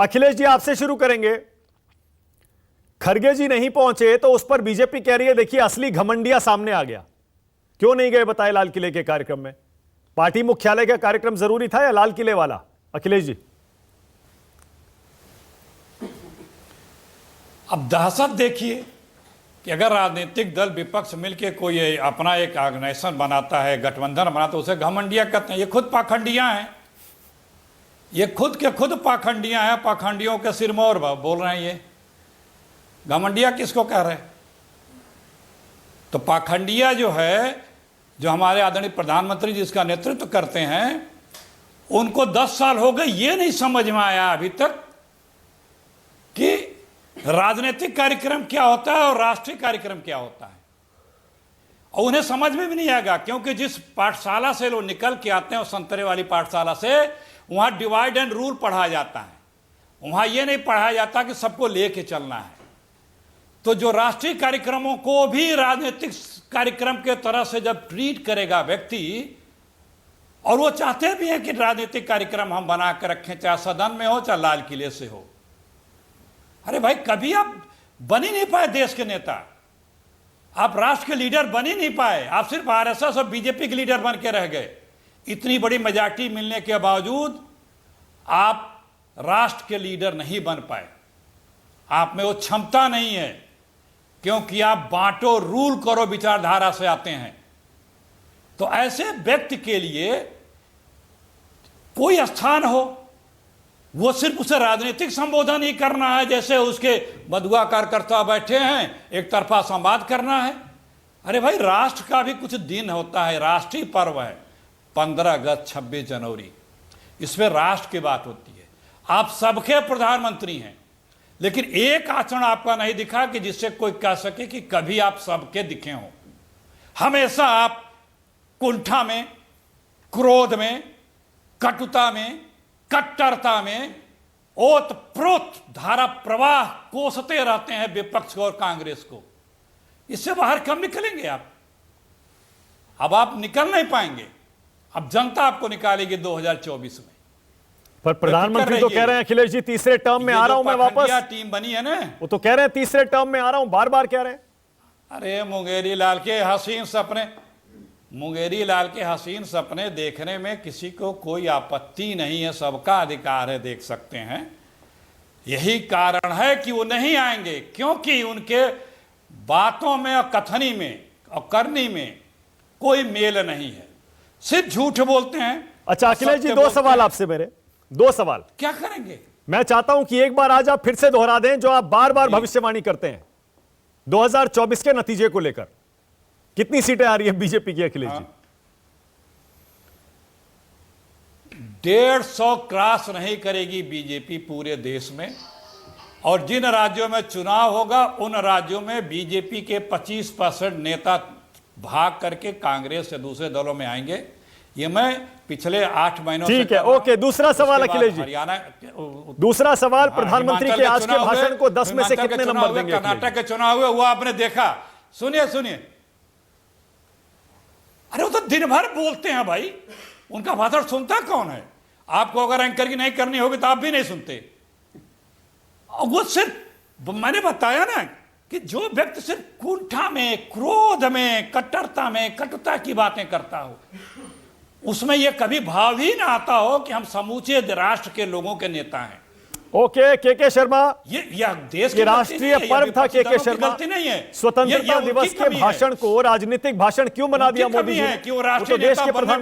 अखिलेश जी आपसे शुरू करेंगे। खरगे जी नहीं पहुंचे तो उस पर बीजेपी कह रही है देखिए असली घमंडिया सामने आ गया। क्यों नहीं गए बताए लाल किले के कार्यक्रम में? पार्टी मुख्यालय का कार्यक्रम जरूरी था या लाल किले वाला? अखिलेश जी अब दहशत देखिए कि अगर राजनीतिक दल विपक्ष मिलकर कोई अपना एक ऑर्गेनाइजेशन बनाता है, गठबंधन बनाता है, उसे घमंडिया कहते हैं। ये खुद पाखंडियां हैं, ये खुद के खुद पाखंडियां हैं, पाखंडियों के सिरमौर बोल रहे हैं। ये घमंडिया किसको कह रहे हैं? तो पाखंडिया जो है, जो हमारे आदरणीय प्रधानमंत्री जिसका नेतृत्व करते हैं, उनको 10 साल हो गए ये नहीं समझ में आया अभी तक कि राजनीतिक कार्यक्रम क्या होता है और राष्ट्रीय कार्यक्रम क्या होता है। और उन्हें समझ में भी नहीं आएगा, क्योंकि जिस पाठशाला से लोग निकल के आते हैं, संतरे वाली पाठशाला से, वहां डिवाइड एंड रूल पढ़ाया जाता है। वहां यह नहीं पढ़ाया जाता कि सबको लेके चलना है। तो जो राष्ट्रीय कार्यक्रमों को भी राजनीतिक कार्यक्रम के तरह से जब ट्रीट करेगा व्यक्ति, और वो चाहते भी हैं कि राजनीतिक कार्यक्रम हम बना कर रखें, चाहे सदन में हो चाहे लाल किले से हो। अरे भाई, कभी आप बन ही नहीं पाए देश के नेता, आप राष्ट्र के लीडर बन ही नहीं पाए, आप सिर्फ आरएसएस और बीजेपी के लीडर बन के रह गए। इतनी बड़ी मेजॉरिटी मिलने के बावजूद आप राष्ट्र के लीडर नहीं बन पाए। आप में वो क्षमता नहीं है, क्योंकि आप बांटो रूल करो विचारधारा से आते हैं। तो ऐसे व्यक्ति के लिए कोई स्थान हो, वो सिर्फ उसे राजनीतिक संबोधन ही करना है, जैसे उसके बदुआ कार्यकर्ता बैठे हैं, एक तरफा संवाद करना है। अरे भाई, राष्ट्र का भी कुछ दिन होता है, राष्ट्रीय पर्व है, 15 अगस्त 26 जनवरी, इसमें राष्ट्र की बात होती है। आप सबके प्रधानमंत्री हैं, लेकिन एक आचरण आपका नहीं दिखा कि जिससे कोई कह सके कि कभी आप सबके दिखे हों। हमेशा आप कुंठा में, क्रोध में, कटुता में, कट्टरता में ओत प्रोत धारा प्रवाह कोसते रहते हैं विपक्ष को और कांग्रेस को। इससे बाहर कब निकलेंगे आप? अब आप निकल नहीं पाएंगे। अब जनता आपको निकालेगी 2024 में। पर प्रधानमंत्री तो कह रहे हैं अखिलेश जी तीसरे टर्म में आ रहा हूं मैं वापस। टीम बनी है ना, वो तो कह रहे हैं तीसरे टर्म में आ रहा हूं, बार बार कह रहे हैं। अरे मुंगेरी लाल के हसीन सपने, मुंगेरी लाल के हसीन सपने देखने में किसी को कोई आपत्ति नहीं है, सबका अधिकार है, देख सकते हैं। यही कारण है कि वो नहीं आएंगे, क्योंकि उनके बातों में और कथनी में और करनी में कोई मेल नहीं है, सिर्फ झूठ बोलते हैं। अच्छा अखिलेश जी, 2 सवाल आपसे मेरे, 2 सवाल। क्या करेंगे? मैं चाहता हूं कि एक बार आज आप फिर से दोहरा दें जो आप बार बार भविष्यवाणी करते हैं 2024 के नतीजे को लेकर। कितनी सीटें आ रही है बीजेपी की अखिलेश जी? 150 क्रॉस नहीं करेगी बीजेपी पूरे देश में। और जिन राज्यों में चुनाव होगा उन राज्यों में बीजेपी के 25% नेता भाग करके कांग्रेस से दूसरे दलों में आएंगे। ये मैं पिछले 8 महीनों से ठीक है, ओके। दूसरा सवाल अखिलेश जी, दूसरा सवाल, प्रधानमंत्री के आज के भाषण को 10 में से कितने नंबर देंगे? कर्नाटक के चुनाव हुए, वो आपने देखा। सुनिए सुनिए, अरे वो तो दिन भर बोलते हैं भाई, उनका भाषण सुनता कौन है? आपको अगर एंकर की नहीं करनी होगी तो आप भी नहीं सुनते। वो सिर्फ मैंने बताया ना कि जो व्यक्ति सिर्फ कुंठा में, क्रोध में, कट्टरता में, कटुता की बातें करता हो, उसमें यह कभी भाव ही ना आता हो कि हम समूचे राष्ट्र के लोगों के नेता हैं। ओके, के शर्मा, ये देश के राष्ट्रीय पर्व था। के शर्मा, गलती नहीं है। स्वतंत्रता दिवस के भाषण को राजनीतिक भाषण क्यों बना दिया मोदी जी ने? क्यों राष्ट्रीय देश के प्रधान